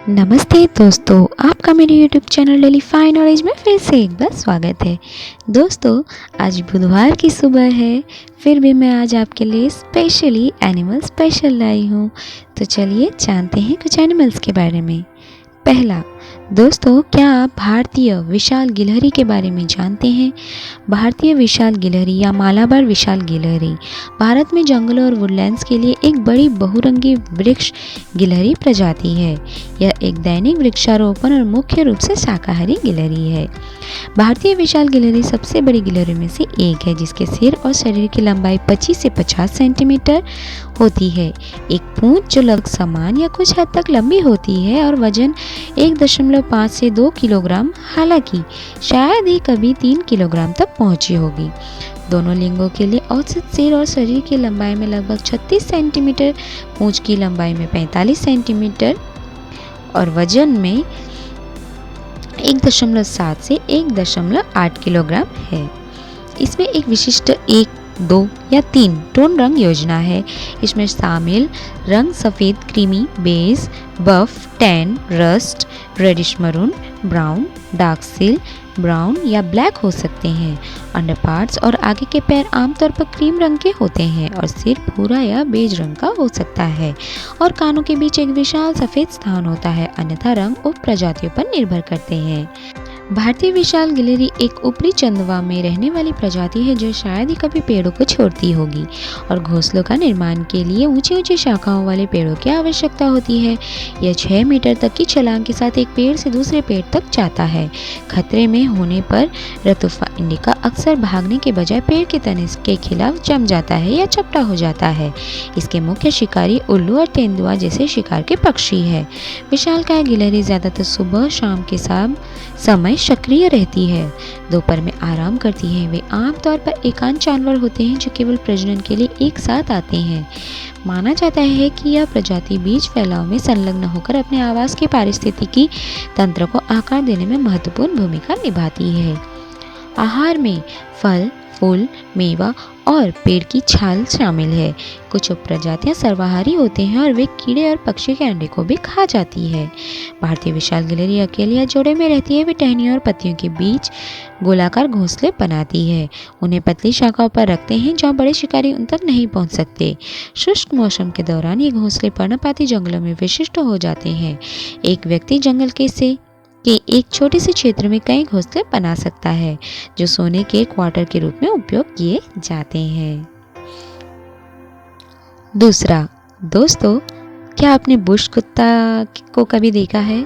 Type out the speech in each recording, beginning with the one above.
नमस्ते दोस्तों, आपका मेरे YouTube channel daily fine knowledge में फिर से एक बार स्वागत है। दोस्तों, आज बुधवार की सुबह है, फिर भी मैं आज आपके लिए स्पेशली एनिमल स्पेशल लाई हूँ। तो चलिए जानते हैं कुछ एनिमल्स के बारे में। पहला, दोस्तों क्या आप भारतीय विशाल गिलहरी के बारे में जानते हैं? भारतीय विशाल गिलहरी या मालाबार विशाल गिलहरी भारत में जंगलों और वुडलैंड्स के लिए एक बड़ी बहुरंगी वृक्ष गिलहरी प्रजाति है। यह एक दैनिक वृक्षारोपण और मुख्य रूप से शाकाहारी गिलहरी है। भारतीय विशाल गिलहरी सबसे बड़ी गिलहरी में से एक है, जिसके सिर और शरीर की लंबाई 25 से 50 सेंटीमीटर होती है। एक पूंछ जो लगभग समान या कुछ हद तक लंबी होती है और वजन 1.5 से 2 किलोग्राम, हालांकि शायद ही कभी 3 किलोग्राम तक पहुंची होगी। दोनों लिंगों के लिए औसत सिर और शरीर की लंबाई में लगभग 36 सेंटीमीटर, पूंछ की लंबाई में 45 सेंटीमीटर और वजन में 1.7 से 1.8 किलोग्राम है। इसमें एक विशिष्ट 1, 2 या 3 टोन रंग योजना है। इसमें शामिल रंग सफ़ेद, creamy, beige, buff, tan, rust, reddish maroon, brown, dark seal, brown या ब्लैक हो सकते हैं। अंडरपार्ट्स और आगे के पैर आमतौर पर क्रीम रंग के होते हैं और सिर भूरा या बेज रंग का हो सकता है और कानों के बीच एक विशाल सफ़ेद स्थान होता है। अन्यथा रंग उप प्रजातियों पर निर्भर करते हैं। भारतीय विशाल गिलहरी एक ऊपरी चंदवा में रहने वाली प्रजाति है जो शायद ही कभी पेड़ों को छोड़ती होगी और घोंसलों का निर्माण के लिए ऊंची ऊंची शाखाओं वाले पेड़ों की आवश्यकता होती है। यह 6 मीटर तक की छलांग के साथ एक पेड़ से दूसरे पेड़ तक जाता है। खतरे में होने पर रतुफा इंडिका अक्सर भागने के बजाय पेड़ के तने के खिलाफ जम जाता है या चपटा हो जाता है। इसके मुख्य शिकारी उल्लू और तेंदुआ जैसे शिकार के पक्षी है। विशालकाय गिलहरी ज्यादातर सुबह शाम के समय सक्रिय रहती है, दोपहर में आराम करती है। वे आमतौर पर एकांत जानवर होते हैं जो केवल प्रजनन के लिए एक साथ आते हैं। माना जाता है कि यह प्रजाति बीज फैलाव में संलग्न होकर अपने आवास के पारिस्थितिकी तंत्र को आकार देने में महत्वपूर्ण भूमिका निभाती है। आहार में फल, फूल, मेवा और पेड़ की छाल शामिल है। कुछ उपप्रजातियां सर्वाहारी होते हैं और वे कीड़े और पक्षी के अंडे को भी खा जाती है। भारतीय विशाल गिलहरी अकेले या जोड़े में रहती है। वे टहनियों और पत्तियों के बीच गोलाकार घोंसले बनाती है। उन्हें पतली शाखाओं पर रखते हैं जहां बड़े शिकारी उन तक नहीं पहुंच सकते। शुष्क मौसम के दौरान ये घोंसले पर्णपाती जंगलों में विशिष्ट हो जाते हैं। एक व्यक्ति जंगल के एक छोटे से क्षेत्र में कई घोंसले बना सकता है जो सोने के क्वार्टर के रूप में उपयोग किए जाते हैं। दूसरा, दोस्तों क्या आपने बुश कुत्ता को कभी देखा है?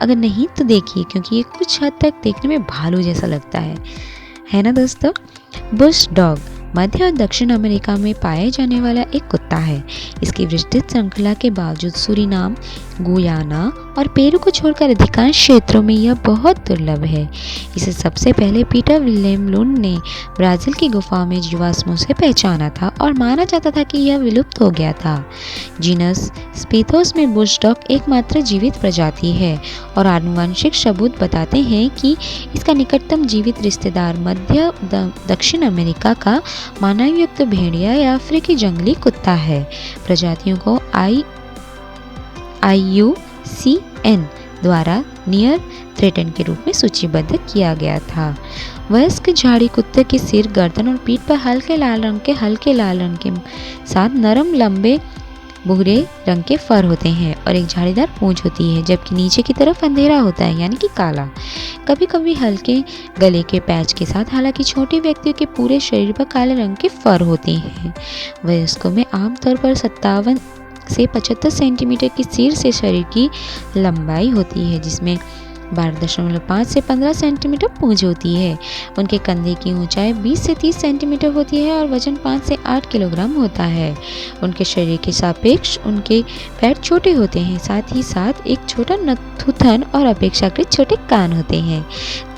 अगर नहीं तो देखिए, क्योंकि ये कुछ हद तक देखने में भालू जैसा लगता है ना दोस्तों। बुश डॉग मध्य और दक्षिण अमेरिका में पाए जाने वाला एक कुत्ता है। इसकी विस्तृत श्रृंखला के बावजूद सूरीनाम, गुयाना और पेरू को छोड़कर अधिकांश क्षेत्रों में यह बहुत दुर्लभ है। इसे सबसे पहले पीटर विलियम लुंड ने ब्राज़ील की गुफाओं में जीवाश्मों से पहचाना था और माना जाता था कि यह विलुप्त हो गया था। जीनस स्पीथोस में बुश डॉग एकमात्र जीवित प्रजाति है और आनुवंशिक सबूत बताते हैं कि इसका निकटतम जीवित रिश्तेदार मध्य दक्षिण अमेरिका का मानवयुक्त भेड़िया या अफ्रीकी जंगली कुत्ता है। प्रजातियों को IUCN द्वारा नियर थ्रेटन के रूप में सूचीबद्ध किया गया था। वयस्क झाड़ी कुत्ते के सिर, गर्दन और पीठ पर हल्के लाल रंग के साथ नरम लंबे भूरे रंग के फर होते हैं और एक झाड़ीदार पूंछ होती है, जबकि नीचे की तरफ अंधेरा होता है यानी कि काला। कभी कभी हल्के गले के पैच के साथ। हालांकि छोटे व्यक्तियों के पूरे शरीर पर काले रंग के फर होते हैं। वयस्कों में आमतौर पर 57 से 75 सेंटीमीटर की सिर से शरीर की लंबाई होती है, जिसमें 12.5 से 15 सेंटीमीटर पूंछ होती है। उनके कंधे की ऊंचाई 20 से 30 सेंटीमीटर होती है और वजन 5 से 8 किलोग्राम होता है। उनके शरीर के सापेक्ष उनके पैर छोटे होते हैं, साथ ही साथ एक छोटा नथुथन और अपेक्षाकृत छोटे कान होते हैं।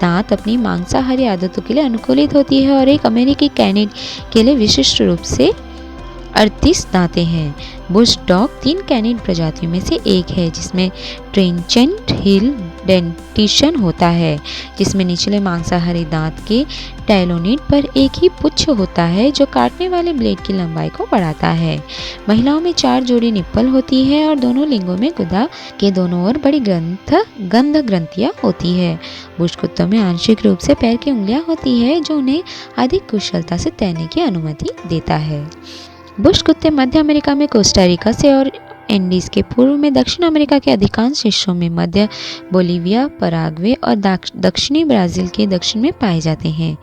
दांत अपनी मांसाहारी आदतों के लिए अनुकूलित होती है और एक अमेरिकी कैनिड के लिए विशिष्ट रूप से 38 दांतें हैं। बुश डॉग 3 कैनिड प्रजातियों में से एक है, जिसमें ट्रेंचेंट हिल डेंटिशन होता है, जिसमें निचले मांसाहारी दांत के टाइलोनिड पर एक ही पुच्छ होता है जो काटने वाले ब्लेड की लंबाई को बढ़ाता है। महिलाओं में 4 जोड़ी निप्पल होती है और दोनों लिंगों में गुदा के दोनों ओर बड़ी गंध ग्रंथियां होती है। बुश कुत्तों में आंशिक रूप से पैर की उंगलियां होती है जो उन्हें अधिक कुशलता से तैरने की अनुमति देता है। बुश कुत्ते मध्य अमेरिका में कोस्टा रिका से और एंडीज के पूर्व में दक्षिण अमेरिका के अधिकांश हिस्सों में, मध्य बोलीविया, पराग्वे और दक्षिणी ब्राज़ील के दक्षिण में पाए जाते हैं।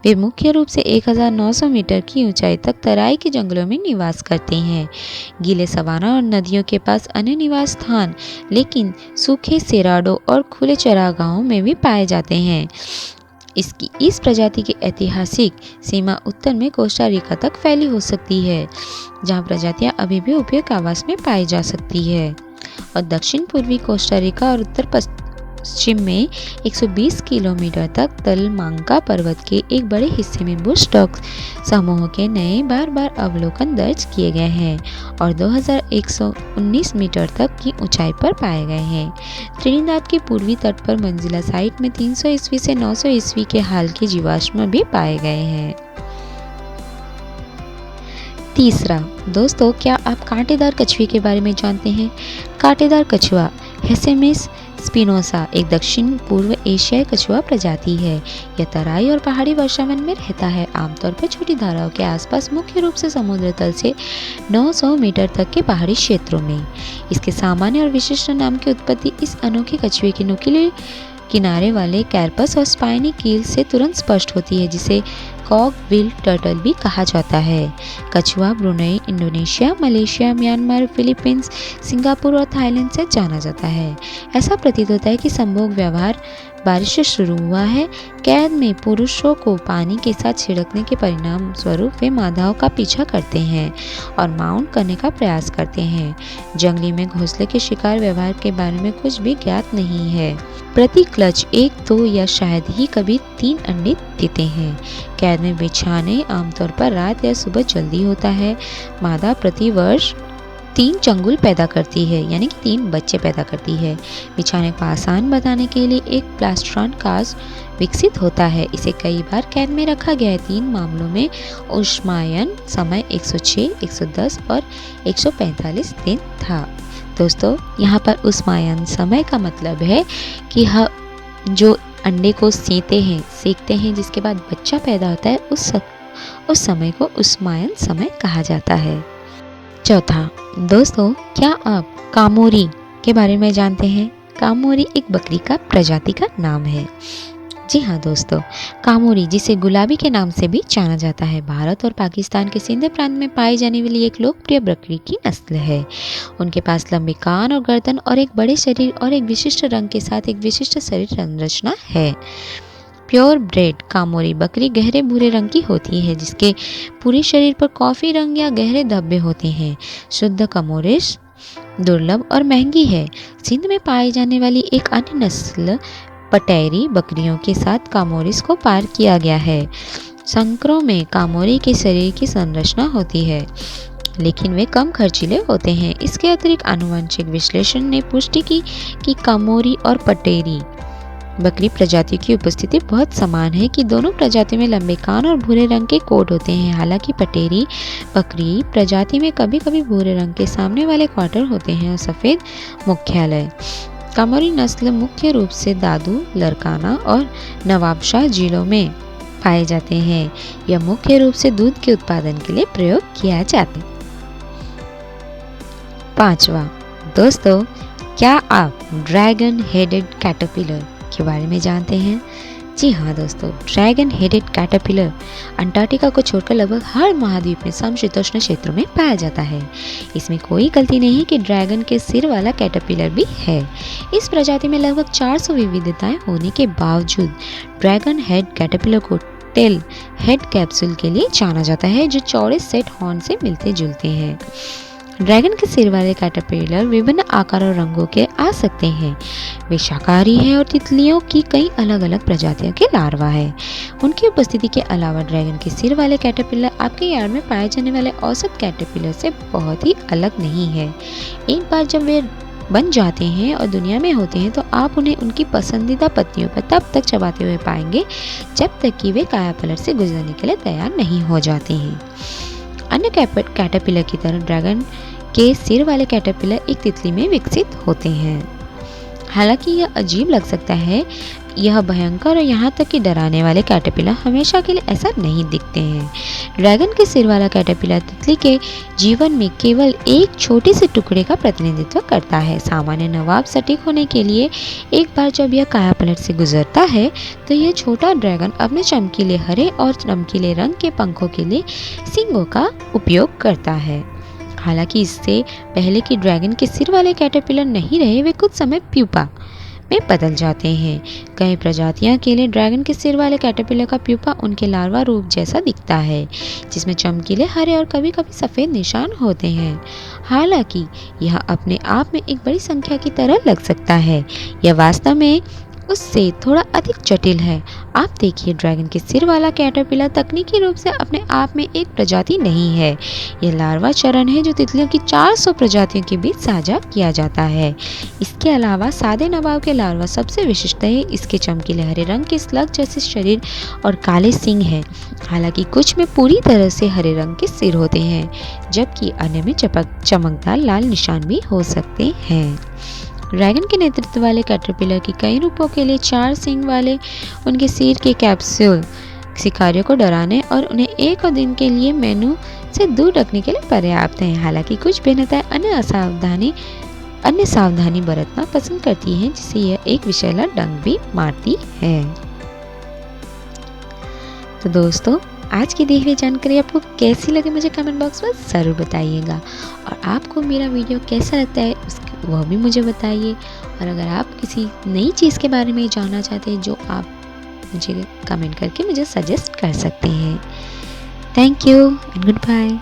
वे मुख्य रूप से 1900 मीटर की ऊंचाई तक तराई के जंगलों में निवास करते हैं। गीले सवाना और नदियों के पास अन्य निवास स्थान, लेकिन सूखे सेराडो और खुले चरागाहों में भी पाए जाते हैं। इसकी इस प्रजाति की ऐतिहासिक सीमा उत्तर में कोस्टा रिका तक फैली हो सकती है, जहां प्रजातियां अभी भी उपयोगी आवास में पाई जा सकती है, और दक्षिण पूर्वी कोस्टा रिका और उत्तर पश्चिम में 120 किलोमीटर तक तलमांका पर्वत के एक बड़े हिस्से में बुश डॉग समूह के नए बार अवलोकन दर्ज किए गए हैं और 2119 मीटर तक की ऊंचाई पर पाए गए हैं। त्रिनिदाद के पूर्वी तट पर मंजिला साइट में 300 ईस्वी से 900 ईस्वी के हाल के जीवाश्म भी पाए गए हैं। तीसरा, दोस्तों, क्या आप कांटेदार कछुए के बारे में जानते हैं? कांटेदार कछुआ हेसेमिस स्पिनोसा एक दक्षिण पूर्व एशियाई कछुआ प्रजाति है। यह तराई और पहाड़ी वर्षावन में रहता है, आमतौर पर छोटी धाराओं के आसपास, मुख्य रूप से समुद्र तल से 900 मीटर तक के पहाड़ी क्षेत्रों में। इसके सामान्य और विशिष्ट नाम की उत्पत्ति इस अनोखे कछुए की नुकीले किनारे वाले कैरपस और स्पाइनी कील से तुरंत स्पष्ट होती है, जिसे कॉग बिल टर्टल भी कहा जाता है। कछुआ Brunei, Indonesia, Malaysia, Myanmar, Philippines, Singapore और थाईलैंड से जाना जाता है। ऐसा प्रतीत होता है कि संभोग व्यवहार बारिश से शुरू हुआ है। कैद में पुरुषों को पानी के साथ छिड़कने के परिणाम स्वरूप वे मादाओं का पीछा करते हैं और माउंट करने का प्रयास करते हैं। जंगली में घोंसले के शिकार व्यवहार के बारे में कुछ भी ज्ञात नहीं है। प्रति क्लच 1, 2 या शायद ही कभी 3 अंडे देते हैं। कैद में बिछाने आमतौर पर रात या सुबह जल्दी होता है। मादा प्रति वर्ष 3 चंगुल पैदा करती है, यानी कि 3 बच्चे पैदा करती है। बिछाने को आसान बनाने के लिए एक प्लास्ट्रॉन कास्ट विकसित होता है। इसे कई बार कैद में रखा गया है। 3 मामलों में ऊष्मायन समय 106, 110 और 145 दिन था। दोस्तों, यहाँ पर ऊष्मायन समय का मतलब है कि जो अंडे को सेकते हैं जिसके बाद बच्चा पैदा होता है, उस समय को ऊष्मायन समय कहा जाता है। चौथा, दोस्तों, क्या आप कामोरी के बारे में जानते हैं? कामोरी एक बकरी का प्रजाति का नाम है। जी हाँ दोस्तों, कामोरी, जिसे गुलाबी के नाम से भी जाना जाता है, भारत और पाकिस्तान के सिंध प्रांत में पाई जाने वाली एक लोकप्रिय बकरी की नस्ल है। उनके पास लंबे कान और गर्दन और एक बड़े शरीर और एक विशिष्ट रंग के साथ एक विशिष्ट शरीर संरचना है। प्योर ब्रेड कामोरी बकरी गहरे भूरे रंग की होती है, जिसके पूरे शरीर पर कॉफी रंग या गहरे धब्बे होते हैं। शुद्ध कामोरिस दुर्लभ और महंगी है। सिंध में पाई जाने वाली एक अन्य नस्ल पटेरी बकरियों के साथ कामोरिस को पार किया गया है। संकरों में कामोरी के शरीर की संरचना होती है, लेकिन वे कम खर्चीले होते हैं। इसके अतिरिक्त आनुवंशिक विश्लेषण ने पुष्टि की कि कामोरी और पटेरी बकरी प्रजाति की उपस्थिति बहुत समान है, कि दोनों प्रजाति में लंबे कान और भूरे रंग के कोट होते हैं। हालांकि पटेरी बकरी प्रजाति में कभी कभी भूरे रंग के सामने वाले क्वार्टर होते हैं और सफ़ेद मुख्यालय। कामोरी नस्ल मुख्य रूप से दादू, लरकाना और नवाबशाह जिलों में पाए जाते हैं। यह मुख्य रूप से दूध के उत्पादन के लिए प्रयोग किया जाता है। पांचवा, दोस्तों, क्या आप ड्रैगन हेडेड कैटरपिलर के बारे में जानते हैं? जी हाँ दोस्तों, ड्रैगन हेडेड कैटरपिलर अंटार्कटिका को छोड़कर लगभग हर महाद्वीप में समशीतोष्ण क्षेत्रों में पाया जाता है। इसमें कोई गलती नहीं है कि ड्रैगन के सिर वाला कैटरपिलर भी है। इस प्रजाति में लगभग 400 विविधताएं होने के बावजूद ड्रैगन हेड कैटरपिलर को टेल हेड कैप्सूल के लिए जाना जाता है, जो चौड़े सेट हॉर्न से मिलते जुलते हैं। ड्रैगन के सिर वाले कैटरपिलर विभिन्न आकार और रंगों के आ सकते हैं। वे शाकाहारी हैं और तितलियों की कई अलग अलग प्रजातियों के लार्वा है। उनकी उपस्थिति के अलावा ड्रैगन के सिर वाले कैटरपिलर आपके यार्ड में पाए जाने वाले औसत कैटरपिलर से बहुत ही अलग नहीं है। एक बार जब वे बन जाते हैं और दुनिया में होते हैं तो आप उन्हें उनकी पसंदीदा पत्तियों पर तब तक चबाते हुए पाएंगे जब तक कि वे कायापलट से गुजरने के लिए तैयार नहीं हो जाते हैं। अन्य कैटरपिलर की तरह ड्रैगन के सिर वाले कैटरपिलर एक तितली में विकसित होते हैं। हालांकि यह अजीब लग सकता है, यह भयंकर और यहाँ तक कि डराने वाले कैटरपिलर हमेशा के लिए ऐसा नहीं दिखते हैं। ड्रैगन के सिर वाला कैटरपिलर तितली के जीवन में केवल एक छोटे से टुकड़े का प्रतिनिधित्व करता है। सामान्य नवाब सटीक होने के लिए एक बार जब यह कायापलट से गुजरता है तो यह छोटा ड्रैगन अपने चमकीले हरे और चमकीले रंग के पंखों के लिए सींगों का उपयोग करता है। हालांकि इससे पहले कि ड्रैगन के सिर वाले कैटरपिलर नहीं रहे, वे कुछ समय प्यूपा में बदल जाते हैं। कई प्रजातियों के लिए ड्रैगन के सिर वाले कैटरपिलर का प्यूपा उनके लार्वा रूप जैसा दिखता है, जिसमें चमकीले हरे और कभी कभी सफ़ेद निशान होते हैं। हालांकि यह अपने आप में एक बड़ी संख्या की तरह लग सकता है, यह वास्तव में उससे थोड़ा अधिक जटिल है। आप देखिए, ड्रैगन के सिर वाला कैटरपिलर तकनीकी रूप से अपने आप में एक प्रजाति नहीं है। यह लार्वा चरण है जो तितलियों की 400 प्रजातियों के बीच साझा किया जाता है। इसके अलावा सादे नवाब के लार्वा सबसे विशिष्ट है। इसके चमकीले हरे रंग के स्लग जैसे शरीर और काले सींग हैं। हालांकि कुछ में पूरी तरह से हरे रंग के सिर होते हैं, जबकि अन्य में चमकदार लाल निशान भी हो सकते हैं। ड्रैगन के नेतृत्व वाले कैटरपिलर की कई रूपों के लिए 4 सींग वाले उनके सिर के कैप्सूल शिकारियों को डराने और उन्हें एक और दिन के लिए मेनू से दूर रखने के लिए पर्याप्त हैं। हालांकि कुछ भिन्नताएं अन्य सावधानी बरतना पसंद करती हैं, जिससे यह एक विषैला डंक भी मारती है। तो दोस्तों, आज की दी हुई जानकारी आपको कैसी लगी मुझे कमेंट बॉक्स में ज़रूर बताइएगा, और आपको मेरा वीडियो कैसा लगता है वह भी मुझे बताइए। और अगर आप किसी नई चीज़ के बारे में जानना चाहते हैं जो आप मुझे कमेंट करके मुझे सजेस्ट कर सकते हैं। Thank you and good bye.